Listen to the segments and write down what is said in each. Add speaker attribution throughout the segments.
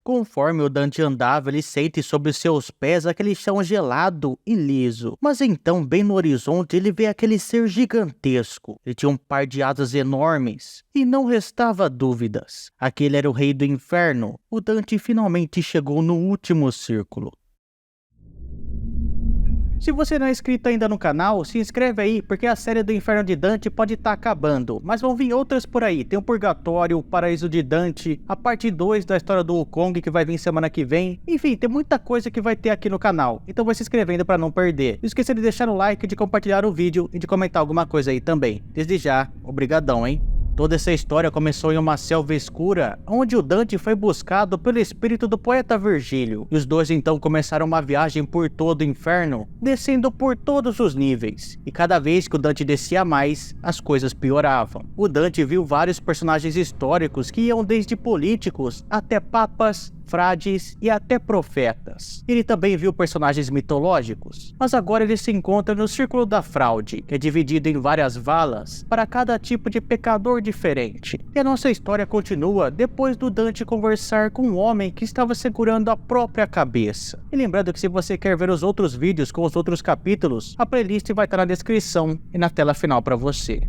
Speaker 1: Conforme o Dante andava, ele sente sobre seus pés aquele chão gelado e liso. Mas então, bem no horizonte, ele vê aquele ser gigantesco. Ele tinha um par de asas enormes. E não restava dúvidas. Aquele era o rei do inferno. O Dante finalmente chegou no último círculo. Se você não é inscrito ainda no canal, se inscreve aí, porque a série do Inferno de Dante pode estar acabando, mas vão vir outras por aí. Tem o Purgatório, o Paraíso de Dante, a parte 2 da história do Wukong que vai vir semana que vem. Enfim, tem muita coisa que vai ter aqui no canal, então vai se inscrevendo para não perder. Não esqueça de deixar o like, de compartilhar o vídeo e de comentar alguma coisa aí também. Desde já, obrigadão, hein? Toda essa história começou em uma selva escura, onde o Dante foi buscado pelo espírito do poeta Virgílio. E os dois então começaram uma viagem por todo o inferno, descendo por todos os níveis. E cada vez que o Dante descia mais, as coisas pioravam. O Dante viu vários personagens históricos que iam desde políticos até papas, frades e até profetas. Ele também viu personagens mitológicos, mas agora ele se encontra no Círculo da Fraude, que é dividido em várias valas para cada tipo de pecador diferente. E a nossa história continua depois do Dante conversar com um homem que estava segurando a própria cabeça. E lembrando que se você quer ver os outros vídeos com os outros capítulos, a playlist vai estar na descrição e na tela final para você.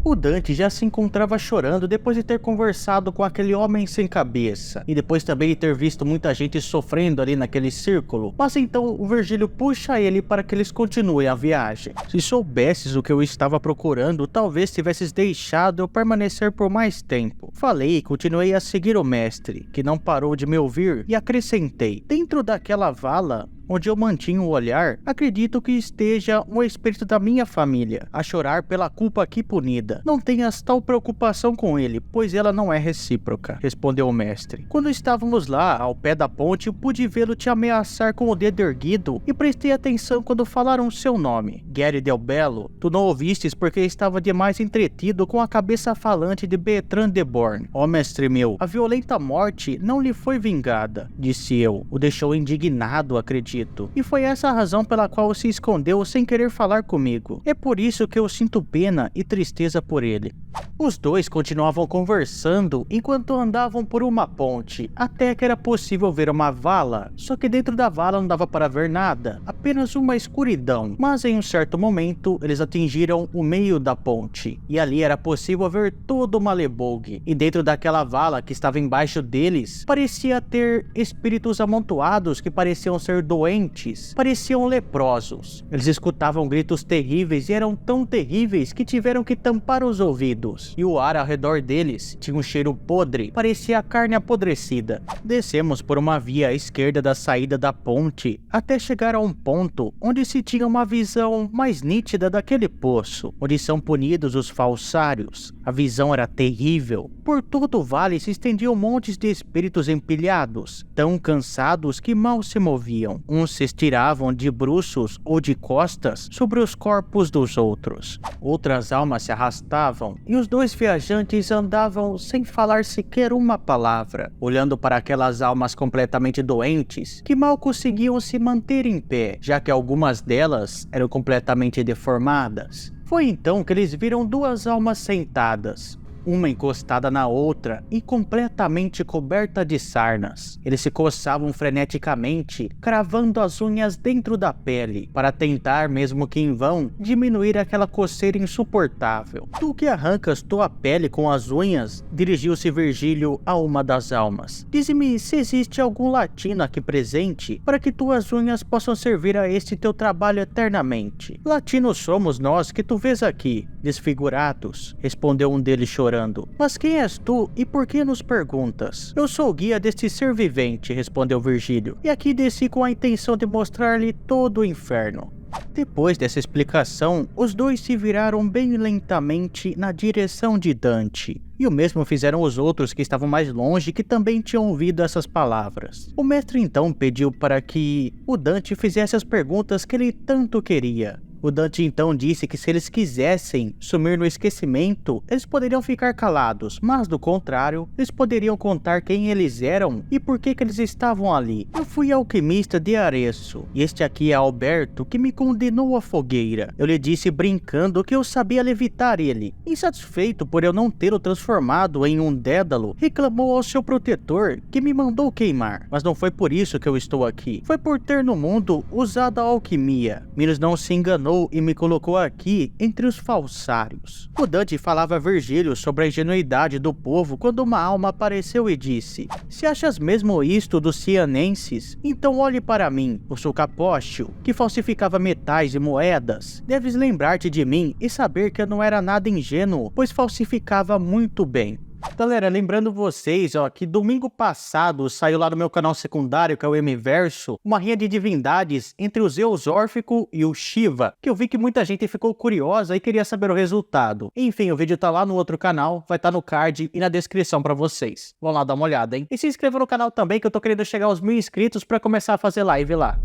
Speaker 1: O Dante já se encontrava chorando depois de ter conversado com aquele homem sem cabeça, e depois também de ter visto muita gente sofrendo ali naquele círculo. Mas então o Virgílio puxa ele para que eles continuem a viagem. Se soubesses o que eu estava procurando, talvez tivesses deixado eu permanecer por mais tempo. Falei e continuei a seguir o mestre, que não parou de me ouvir, e acrescentei: dentro daquela vala onde eu mantinha o olhar, acredito que esteja um espírito da minha família, a chorar pela culpa aqui punida. Não tenhas tal preocupação com ele, pois ela não é recíproca, respondeu o mestre. Quando estávamos lá, ao pé da ponte, pude vê-lo te ameaçar com o dedo erguido e prestei atenção quando falaram seu nome. Gary Del Bello, tu não ouvistes porque estava demais entretido com a cabeça falante de Bertrand de Born. Ó mestre meu, a violenta morte não lhe foi vingada, disse eu. O deixou indignado, acredito. E foi essa a razão pela qual se escondeu sem querer falar comigo. É por isso que eu sinto pena e tristeza por ele. Os dois continuavam conversando enquanto andavam por uma ponte, até que era possível ver uma vala, só que dentro da vala não dava para ver nada, apenas uma escuridão. Mas em um certo momento, eles atingiram o meio da ponte, e ali era possível ver todo o Malebog. E dentro daquela vala que estava embaixo deles, parecia ter espíritos amontoados que pareciam ser doentes, pareciam leprosos. Eles escutavam gritos terríveis e eram tão terríveis que tiveram que tampar os ouvidos. E o ar ao redor deles tinha um cheiro podre, parecia carne apodrecida. Descemos por uma via à esquerda da saída da ponte, até chegar a um ponto onde se tinha uma visão mais nítida daquele poço, onde são punidos os falsários. A visão era terrível. Por todo o vale se estendiam montes de espíritos empilhados, tão cansados que mal se moviam. Uns se estiravam de bruços ou de costas sobre os corpos dos outros. Outras almas se arrastavam, e os dois viajantes andavam sem falar sequer uma palavra, olhando para aquelas almas completamente doentes, que mal conseguiam se manter em pé, já que algumas delas eram completamente deformadas. Foi então que eles viram duas almas sentadas, uma encostada na outra e completamente coberta de sarnas. Eles se coçavam freneticamente, cravando as unhas dentro da pele, para tentar, mesmo que em vão, diminuir aquela coceira insuportável. Tu que arrancas tua pele com as unhas, dirigiu-se Virgílio a uma das almas. Dize-me se existe algum latino aqui presente, para que tuas unhas possam servir a este teu trabalho eternamente. Latinos somos nós que tu vês aqui, desfigurados, respondeu um deles chorando. Mas quem és tu e por que nos perguntas? Eu sou o guia deste ser vivente, respondeu Virgílio, e aqui desci com a intenção de mostrar-lhe todo o inferno. Depois dessa explicação, os dois se viraram bem lentamente na direção de Dante. E o mesmo fizeram os outros que estavam mais longe, que também tinham ouvido essas palavras. O mestre então pediu para que o Dante fizesse as perguntas que ele tanto queria. O Dante então disse que se eles quisessem sumir no esquecimento, eles poderiam ficar calados, mas do contrário, eles poderiam contar quem eles eram e por que eles estavam ali. Eu fui alquimista de Arezzo, e este aqui é Alberto que me condenou à fogueira. Eu lhe disse brincando que eu sabia levitar ele. Insatisfeito por eu não tê-lo transformado em um Dédalo, reclamou ao seu protetor que me mandou queimar. Mas não foi por isso que eu estou aqui. Foi por ter no mundo usado a alquimia. Minos não se enganou e me colocou aqui entre os falsários. O Dante falava a Virgílio sobre a ingenuidade do povo quando uma alma apareceu e disse: se achas mesmo isto dos cianenses, então olhe para mim, o sou Capóstio, que falsificava metais e moedas. Deves lembrar-te de mim e saber que eu não era nada ingênuo, pois falsificava muito bem. Galera, lembrando vocês, que domingo passado saiu lá no meu canal secundário, que é o M-Verso, uma rinha de divindades entre o Zeus Órfico e o Shiva, que eu vi que muita gente ficou curiosa e queria saber o resultado. Enfim, o vídeo tá lá no outro canal, vai estar no card e na descrição pra vocês. Vão lá dar uma olhada, hein? E se inscreva no canal também, que eu tô querendo chegar aos 1000 inscritos pra começar a fazer live lá.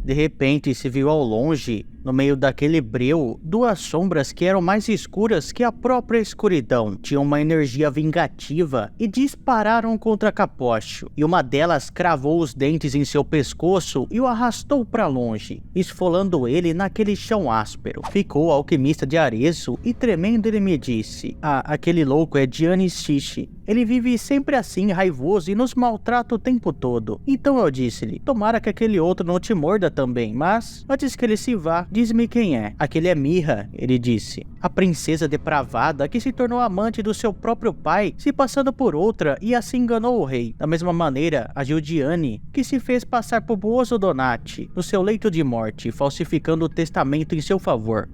Speaker 1: De repente, se viu ao longe, no meio daquele breu, duas sombras que eram mais escuras que a própria escuridão. Tinham uma energia vingativa e dispararam contra Capóstio, e uma delas cravou os dentes em seu pescoço e o arrastou para longe, esfolando ele naquele chão áspero. Ficou o alquimista de Arezzo e tremendo ele me disse: aquele louco é Giannis Shishi. Ele vive sempre assim, raivoso, e nos maltrata o tempo todo. Então eu disse-lhe: tomara que aquele outro não te morda também, mas antes que ele se vá, diz-me quem é. Aquele é Mirra, ele disse. A princesa depravada que se tornou amante do seu próprio pai, se passando por outra, e assim enganou o rei. Da mesma maneira, agiu Gianni, que se fez passar por Buoso Donati, no seu leito de morte, falsificando o testamento em seu favor.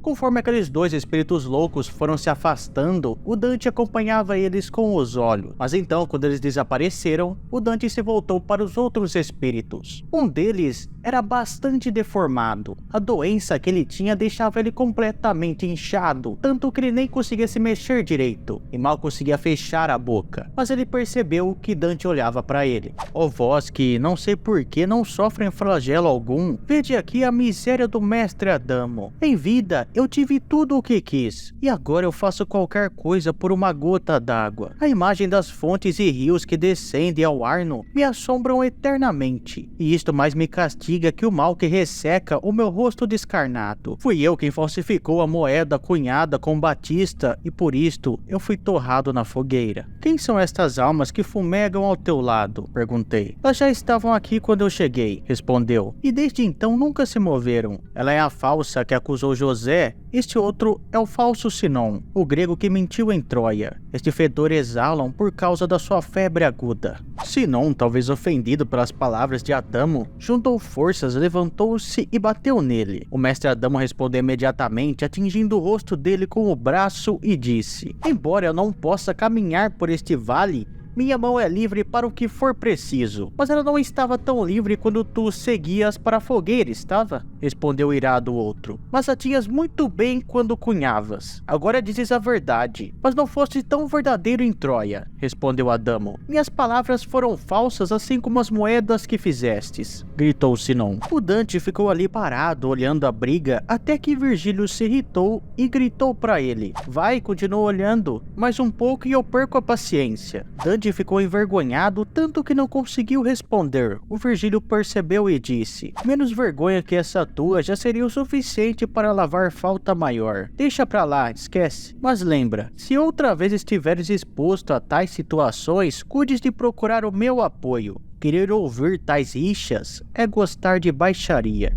Speaker 1: Conforme aqueles dois espíritos loucos foram se afastando, o Dante acompanhava eles com os olhos. Mas então, quando eles desapareceram, o Dante se voltou para os outros espíritos. Um deles era bastante deformado. A doença que ele tinha deixava ele completamente inchado, tanto que ele nem conseguia se mexer direito, e mal conseguia fechar a boca. Mas ele percebeu que Dante olhava para ele. Ó vós que, não sei por que, não sofrem flagelo algum, vede aqui a miséria do mestre Adamo. Em vida, eu tive tudo o que quis, e agora eu faço qualquer coisa por uma gota d'água. A imagem das fontes e rios que descendem ao Arno me assombram eternamente, e isto mais me castiga que o mal que resseca o meu rosto descarnado. Fui eu quem falsificou a moeda cunhada com Batista, e por isto eu fui torrado na fogueira. Quem são estas almas que fumegam ao teu lado? Perguntei. Elas já estavam aqui quando eu cheguei, respondeu, e desde então nunca se moveram. Ela é a falsa que acusou José, este outro é o falso Sinon, o grego que mentiu em Troia. Este fedor exalam por causa da sua febre aguda. Sinon, talvez ofendido pelas palavras de Adamo, juntou forças, levantou-se e bateu nele. O mestre Adamo respondeu imediatamente, atingindo o rosto dele com o braço e disse: embora eu não possa caminhar por este vale, minha mão é livre para o que for preciso. Mas ela não estava tão livre quando tu seguias para a fogueira, estava? Respondeu irado o outro. Mas a tinhas muito bem quando cunhavas. Agora dizes a verdade, mas não foste tão verdadeiro em Troia, respondeu Adamo. Minhas palavras foram falsas, assim como as moedas que fizestes, gritou Sinon. O Dante ficou ali parado, olhando a briga, até que Virgílio se irritou e gritou para ele: vai, continua olhando, mais um pouco e eu perco a paciência. Dante ficou envergonhado, tanto que não conseguiu responder. O Virgílio percebeu e disse: menos vergonha que essa tua já seria o suficiente para lavar falta maior. Deixa pra lá, esquece. Mas lembra, se outra vez estiveres exposto a tais situações, cuides de procurar o meu apoio. Querer ouvir tais rixas é gostar de baixaria.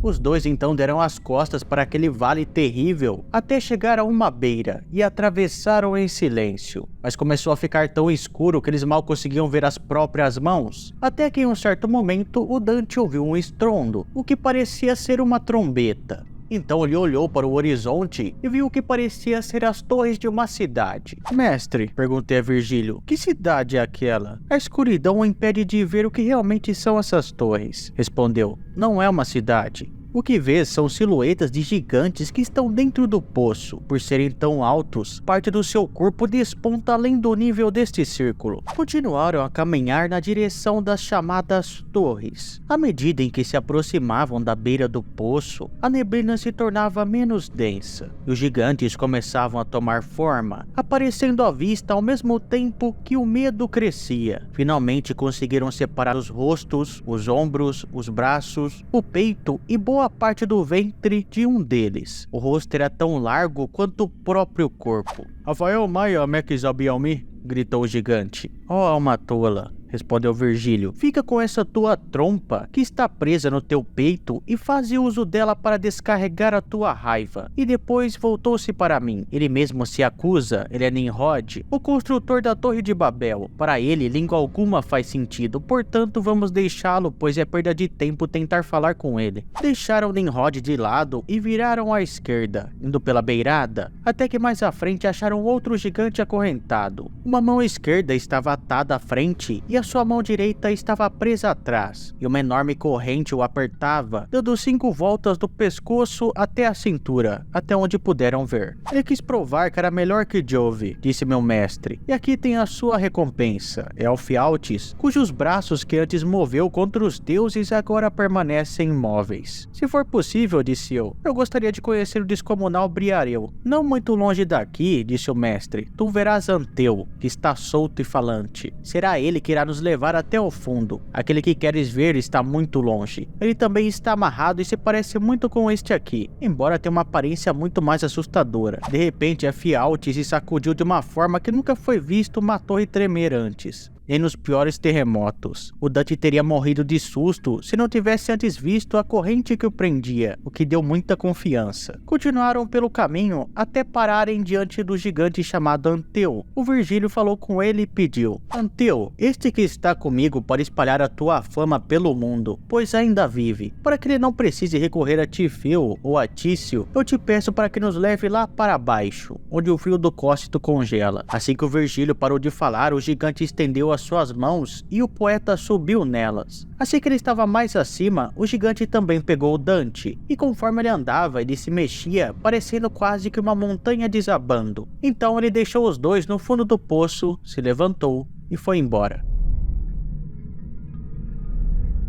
Speaker 1: Os dois então deram as costas para aquele vale terrível até chegar a uma beira e atravessaram em silêncio. Mas começou a ficar tão escuro que eles mal conseguiam ver as próprias mãos, até que em um certo momento o Dante ouviu um estrondo, o que parecia ser uma trombeta. Então ele olhou para o horizonte e viu o que parecia ser as torres de uma cidade. Mestre, perguntei a Virgílio, que cidade é aquela? A escuridão o impede de ver o que realmente são essas torres, respondeu. Não é uma cidade. O que vê são silhuetas de gigantes que estão dentro do poço. Por serem tão altos, parte do seu corpo desponta além do nível deste círculo. Continuaram a caminhar na direção das chamadas torres. À medida em que se aproximavam da beira do poço, a neblina se tornava menos densa, e os gigantes começavam a tomar forma, aparecendo à vista ao mesmo tempo que o medo crescia. Finalmente conseguiram separar os rostos, os ombros, os braços, o peito e boa parte do ventre de um deles. O rosto era tão largo quanto o próprio corpo. "Rafael Maia Mekzabialmi", gritou o gigante. "Ó alma tola", respondeu Virgílio, "fica com essa tua trompa que está presa no teu peito e faze uso dela para descarregar a tua raiva." E depois voltou-se para mim. "Ele mesmo se acusa, ele é Nimrod, o construtor da Torre de Babel. Para ele, língua alguma faz sentido, portanto vamos deixá-lo, pois é perda de tempo tentar falar com ele." Deixaram Nimrod de lado e viraram à esquerda, indo pela beirada, até que mais à frente acharam outro gigante acorrentado. Uma mão esquerda estava atada à frente e a sua mão direita estava presa atrás, e uma enorme corrente o apertava, dando 5 voltas do pescoço até a cintura, até onde puderam ver. "Ele quis provar que era melhor que Jove", disse meu mestre, "e aqui tem a sua recompensa. É Alfialtes, cujos braços que antes moveu contra os deuses agora permanecem imóveis. Se for possível", disse eu gostaria de conhecer o descomunal Briareu. "Não muito longe daqui", disse o mestre, "tu verás Anteu, que está solto e falante. Será ele que irá nos levar até o fundo. Aquele que queres ver está muito longe. Ele também está amarrado e se parece muito com este aqui, embora tenha uma aparência muito mais assustadora." De repente, a Fialtes se sacudiu de uma forma que nunca foi visto uma torre tremer antes. Nem nos piores terremotos. O Dante teria morrido de susto se não tivesse antes visto a corrente que o prendia, o que deu muita confiança. Continuaram pelo caminho até pararem diante do gigante chamado Anteu. O Virgílio falou com ele e pediu: "Anteu, este que está comigo pode espalhar a tua fama pelo mundo, pois ainda vive. Para que ele não precise recorrer a Tifeu ou a Tício, eu te peço para que nos leve lá para baixo, onde o frio do Cócito congela." Assim que o Virgílio parou de falar, o gigante estendeu as suas mãos e o poeta subiu nelas. Assim que ele estava mais acima, o gigante também pegou o Dante, e conforme ele andava, ele se mexia, parecendo quase que uma montanha desabando. Então ele deixou os dois no fundo do poço, se levantou e foi embora.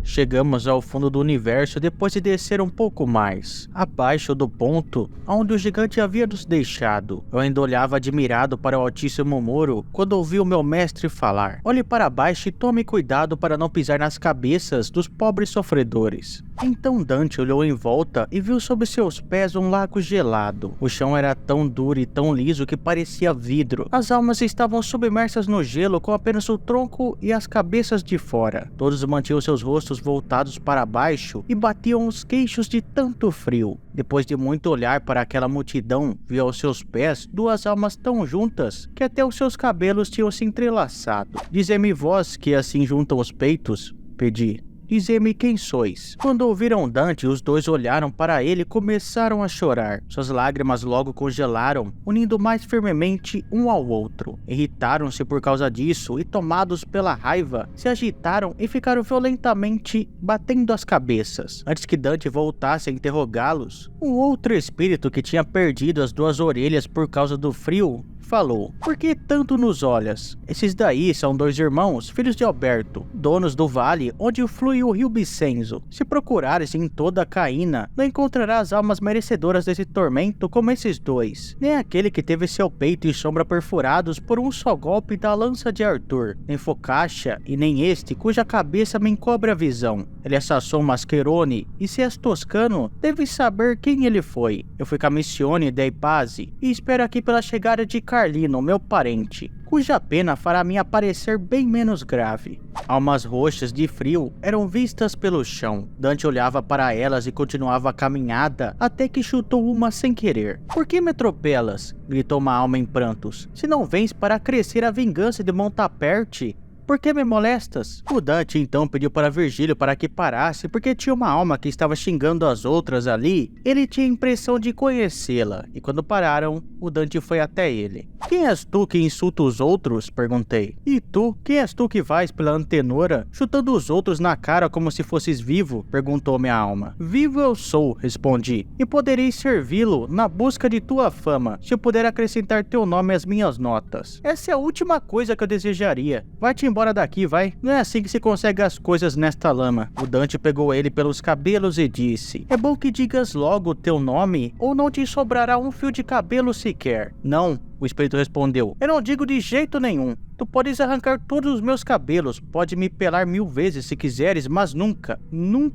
Speaker 1: Chegamos ao fundo do universo depois de descer um pouco mais, abaixo do ponto onde o gigante havia nos deixado. Eu ainda olhava admirado para o altíssimo muro quando ouvi o meu mestre falar: "Olhe para baixo e tome cuidado para não pisar nas cabeças dos pobres sofredores." Então Dante olhou em volta e viu sob seus pés um lago gelado. O chão era tão duro e tão liso que parecia vidro. As almas estavam submersas no gelo com apenas o tronco e as cabeças de fora. Todos mantinham seus rostos voltados para baixo e batiam os queixos de tanto frio. Depois de muito olhar para aquela multidão, viu aos seus pés 2 almas tão juntas que até os seus cabelos tinham se entrelaçado. "Dizei-me vós que assim juntam os peitos", pedi. "Dizei-me quem sois." Quando ouviram Dante, os dois olharam para ele e começaram a chorar. Suas lágrimas logo congelaram, unindo mais firmemente um ao outro. Irritaram-se por causa disso e, tomados pela raiva, se agitaram e ficaram violentamente batendo as cabeças. Antes que Dante voltasse a interrogá-los, um outro espírito que tinha perdido as 2 orelhas por causa do frio falou: "Por que tanto nos olhas? Esses daí são 2 irmãos, filhos de Alberto, donos do vale onde flui o rio Bicenzo. Se procurares em toda a Caína, não encontrarás almas merecedoras desse tormento como esses 2. Nem aquele que teve seu peito e sombra perfurados por um só golpe da lança de Arthur, nem Focacha, e nem este cuja cabeça me encobre a visão. Ele é Sasson Mascherone, e se és toscano, deves saber quem ele foi. Eu fui Camicione dei Pazzi, e espero aqui pela chegada de Carlino, meu parente, cuja pena fará me aparecer bem menos grave." Almas roxas de frio eram vistas pelo chão. Dante olhava para elas e continuava a caminhada até que chutou uma sem querer. "Por que me atropelas?" gritou uma alma em prantos. "Se não vens para acrescer a vingança de Montaperte?" por que me molestas? O Dante então pediu para Virgílio para que parasse, porque tinha uma alma que estava xingando as outras ali. Ele tinha a impressão de conhecê-la, e quando pararam, o Dante foi até ele. Quem és tu que insulta os outros? Perguntei. E tu? Quem és tu que vais pela antenora, chutando os outros na cara como se fosses vivo? Perguntou minha alma. Vivo eu sou, respondi, e poderei servi-lo na busca de tua fama, se eu puder acrescentar teu nome às minhas notas. Essa é a última coisa que eu desejaria. Vai-te embora daqui, vai. Não é assim que se consegue as coisas nesta lama. O Dante pegou ele pelos cabelos e disse: é bom que digas logo o teu nome, ou não te sobrará um fio de cabelo sequer. Não, o espírito respondeu, eu não digo de jeito nenhum. Tu podes arrancar todos os meus cabelos, pode me pelar 1000 vezes se quiseres, mas nunca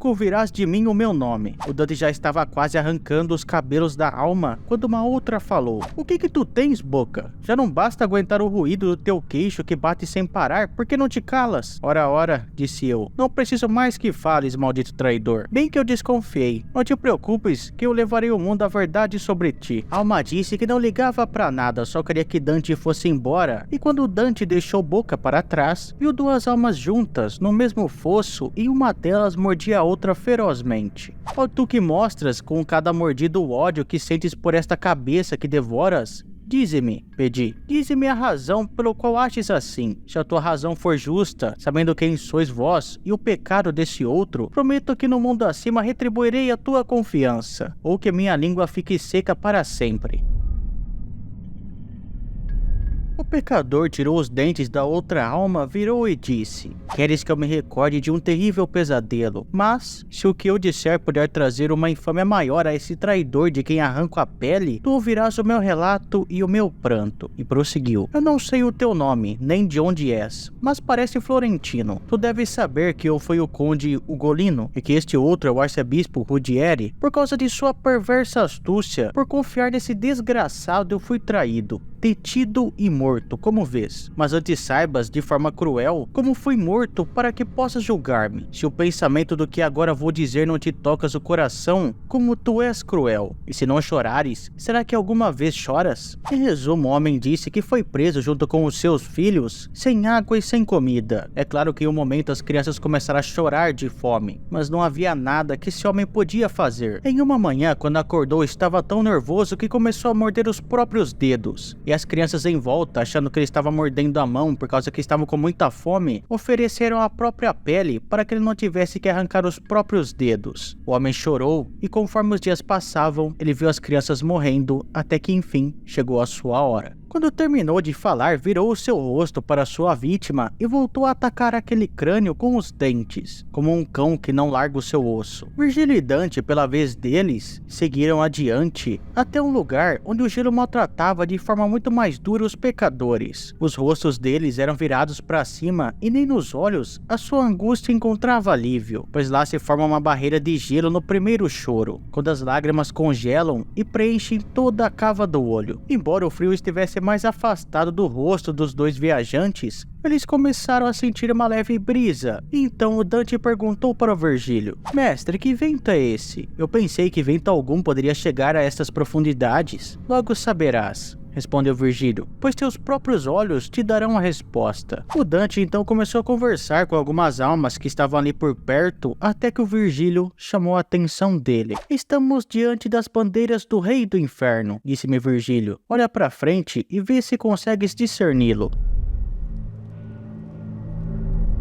Speaker 1: ouvirás de mim o meu nome. O Dante já estava quase arrancando os cabelos da alma, quando uma outra falou: o que tu tens, boca? Já não basta aguentar o ruído do teu queixo que bate sem parar, por que não te calas? Ora, disse eu, não preciso mais que fales, maldito traidor. Bem que eu desconfiei, não te preocupes, que eu levarei o mundo à verdade sobre ti. A alma disse que não ligava pra nada, só queria que Dante fosse embora, e quando Dante deixou Boca para trás, viu duas almas juntas no mesmo fosso e uma delas mordia a outra ferozmente. Ó tu que mostras com cada mordida o ódio que sentes por esta cabeça que devoras? Dize-me, pedi, dize-me a razão pelo qual aches assim. Se a tua razão for justa, sabendo quem sois vós e o pecado desse outro, prometo que no mundo acima retribuirei a tua confiança, ou que minha língua fique seca para sempre. O pecador tirou os dentes da outra alma, virou e disse: queres que eu me recorde de um terrível pesadelo, mas se o que eu disser puder trazer uma infâmia maior a esse traidor de quem arranco a pele, tu ouvirás o meu relato e o meu pranto. E prosseguiu: eu não sei o teu nome, nem de onde és, mas parece florentino. Tu deves saber que eu fui o conde Ugolino, e que este outro é o arcebispo Rudieri. Por causa de sua perversa astúcia, por confiar nesse desgraçado eu fui traído, detido e morto, como vês. Mas antes saibas, de forma cruel, como fui morto, para que possas julgar-me. Se o pensamento do que agora vou dizer não te tocas o coração, como tu és cruel. E se não chorares, será que alguma vez choras? Em resumo, o homem disse que foi preso junto com os seus filhos, sem água e sem comida. É claro que em um momento as crianças começaram a chorar de fome, mas não havia nada que esse homem podia fazer. Em uma manhã, quando acordou, estava tão nervoso que começou a morder os próprios dedos. E as crianças em volta, achando que ele estava mordendo a mão por causa que estavam com muita fome, ofereceram a própria pele para que ele não tivesse que arrancar os próprios dedos. O homem chorou e conforme os dias passavam, ele viu as crianças morrendo até que enfim chegou a sua hora. Quando terminou de falar, virou o seu rosto para sua vítima e voltou a atacar aquele crânio com os dentes, como um cão que não larga o seu osso. Virgílio e Dante, pela vez deles, seguiram adiante até um lugar onde o gelo maltratava de forma muito mais dura os pecadores. Os rostos deles eram virados para cima e nem nos olhos a sua angústia encontrava alívio, pois lá se forma uma barreira de gelo no primeiro choro, quando as lágrimas congelam e preenchem toda a cava do olho. Embora o frio estivesse mais afastado do rosto dos dois viajantes, eles começaram a sentir uma leve brisa. Então o Dante perguntou para o Virgílio: mestre, que vento é esse? Eu pensei que vento algum poderia chegar a estas profundidades. Logo saberás, respondeu Virgílio, pois teus próprios olhos te darão a resposta. O Dante então começou a conversar com algumas almas que estavam ali por perto, até que o Virgílio chamou a atenção dele. Estamos diante das bandeiras do rei do inferno, disse-me Virgílio. Olha para frente e vê se consegues discerni-lo.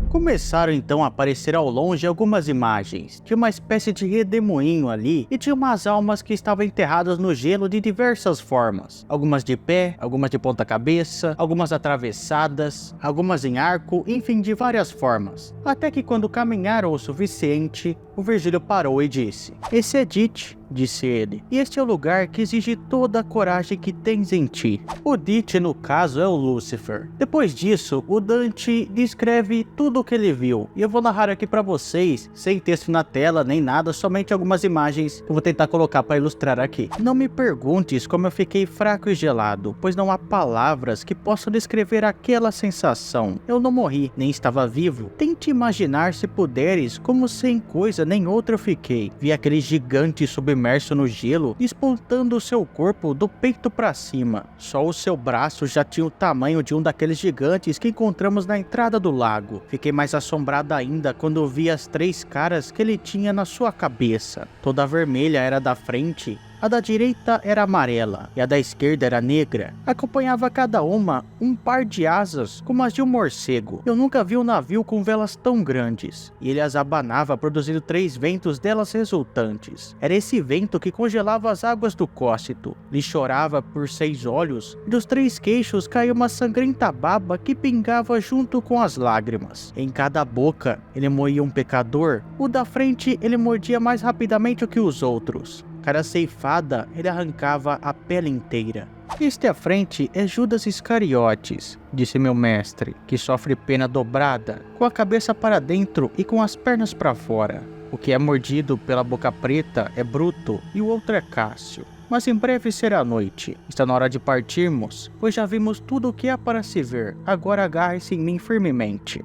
Speaker 1: Começaram então a aparecer ao longe algumas imagens. Tinha uma espécie de redemoinho ali e tinha umas almas que estavam enterradas no gelo de diversas formas. Algumas de pé, algumas de ponta cabeça, algumas atravessadas, algumas em arco, enfim, de várias formas. Até que quando caminharam o suficiente, o Virgílio parou e disse: esse é Dite, disse ele, e este é o lugar que exige toda a coragem que tens em ti. O Dite, no caso, é o Lúcifer. Depois disso, o Dante descreve tudo o que ele viu, e eu vou narrar aqui pra vocês, sem texto na tela nem nada, somente algumas imagens que eu vou tentar colocar para ilustrar aqui. Não me perguntes como eu fiquei fraco e gelado, pois não há palavras que possam descrever aquela sensação. Eu não morri, nem estava vivo. Tente imaginar, se puderes, como sem coisa nem outra eu fiquei. Vi aquele gigante submerso imerso no gelo, despontando o seu corpo do peito para cima. Só o seu braço já tinha o tamanho de um daqueles gigantes que encontramos na entrada do lago. Fiquei mais assombrada ainda quando vi as 3 caras que ele tinha na sua cabeça. Toda vermelha era da frente, a da direita era amarela e a da esquerda era negra. Acompanhava cada uma um par de asas como as de um morcego. Eu nunca vi um navio com velas tão grandes. E ele as abanava, produzindo 3 ventos delas resultantes. Era esse vento que congelava as águas do Cócito. Ele chorava por 6 olhos e dos 3 queixos caía uma sangrenta baba que pingava junto com as lágrimas. Em cada boca ele moía um pecador. O da frente ele mordia mais rapidamente que os outros. Cada ceifada, ele arrancava a pele inteira. Este à frente é Judas Iscariotes, disse meu mestre, que sofre pena dobrada, com a cabeça para dentro e com as pernas para fora. O que é mordido pela boca preta é Bruto e o outro é Cássio. Mas em breve será noite. Está na hora de partirmos, pois já vimos tudo o que há para se ver. Agora agarre-se em mim firmemente.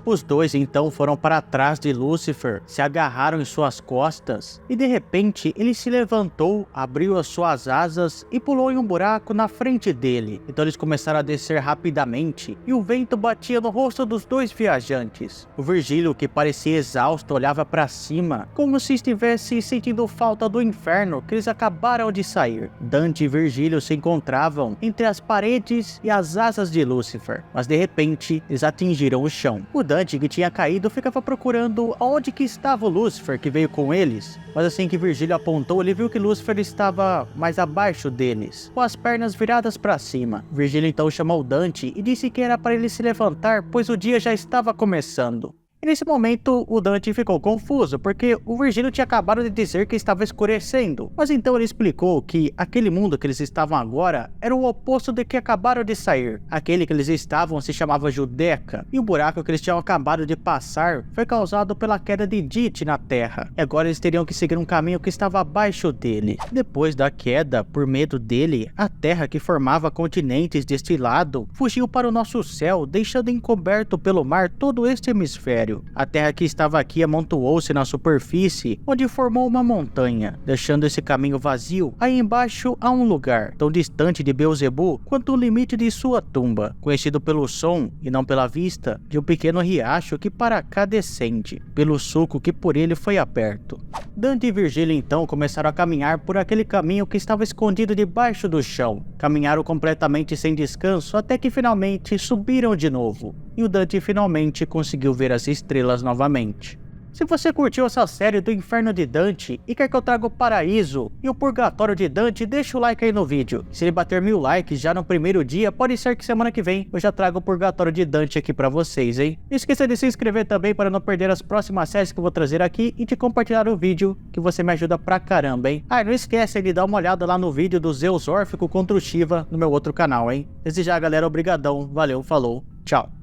Speaker 1: Os 2 então foram para trás de Lúcifer, se agarraram em suas costas e de repente ele se levantou, abriu as suas asas e pulou em um buraco na frente dele. Então eles começaram a descer rapidamente e o vento batia no rosto dos 2 viajantes. O Virgílio, que parecia exausto, olhava para cima como se estivesse sentindo falta do inferno que eles acabaram de sair. Dante e Virgílio se encontravam entre as paredes e as asas de Lúcifer, mas de repente eles atingiram o chão. O Dante, que tinha caído, ficava procurando aonde que estava o Lúcifer que veio com eles, mas assim que Virgílio apontou, ele viu que Lúcifer estava mais abaixo deles, com as pernas viradas para cima. Virgílio então chamou Dante e disse que era para ele se levantar, pois o dia já estava começando. E nesse momento o Dante ficou confuso, porque o Virgílio tinha acabado de dizer que estava escurecendo. Mas então ele explicou que aquele mundo que eles estavam agora era o oposto do que acabaram de sair. Aquele que eles estavam se chamava Judeca, e o buraco que eles tinham acabado de passar foi causado pela queda de Dite na Terra. E agora eles teriam que seguir um caminho que estava abaixo dele. Depois da queda, por medo dele, a Terra, que formava continentes deste lado, fugiu para o nosso céu, deixando encoberto pelo mar todo este hemisfério. A terra que estava aqui amontoou-se na superfície, onde formou uma montanha, deixando esse caminho vazio. Aí embaixo há um lugar, tão distante de Beelzebu quanto o limite de sua tumba, conhecido pelo som, e não pela vista, de um pequeno riacho que para cá descende, pelo suco que por ele foi aberto. Dante e Virgílio então começaram a caminhar por aquele caminho que estava escondido debaixo do chão. Caminharam completamente sem descanso até que finalmente subiram de novo, e o Dante finalmente conseguiu ver as estrelas novamente. Se você curtiu essa série do Inferno de Dante e quer que eu traga o Paraíso e o Purgatório de Dante, deixa o like aí no vídeo. Se ele bater 1000 likes já no primeiro dia, pode ser que semana que vem eu já traga o Purgatório de Dante aqui pra vocês, hein? Não esqueça de se inscrever também para não perder as próximas séries que eu vou trazer aqui e de compartilhar o vídeo, que você me ajuda pra caramba, hein? Ah, e não esquece de dar uma olhada lá no vídeo do Zeus Órfico contra o Shiva no meu outro canal, hein? Desde já, galera, obrigadão, valeu, falou, tchau!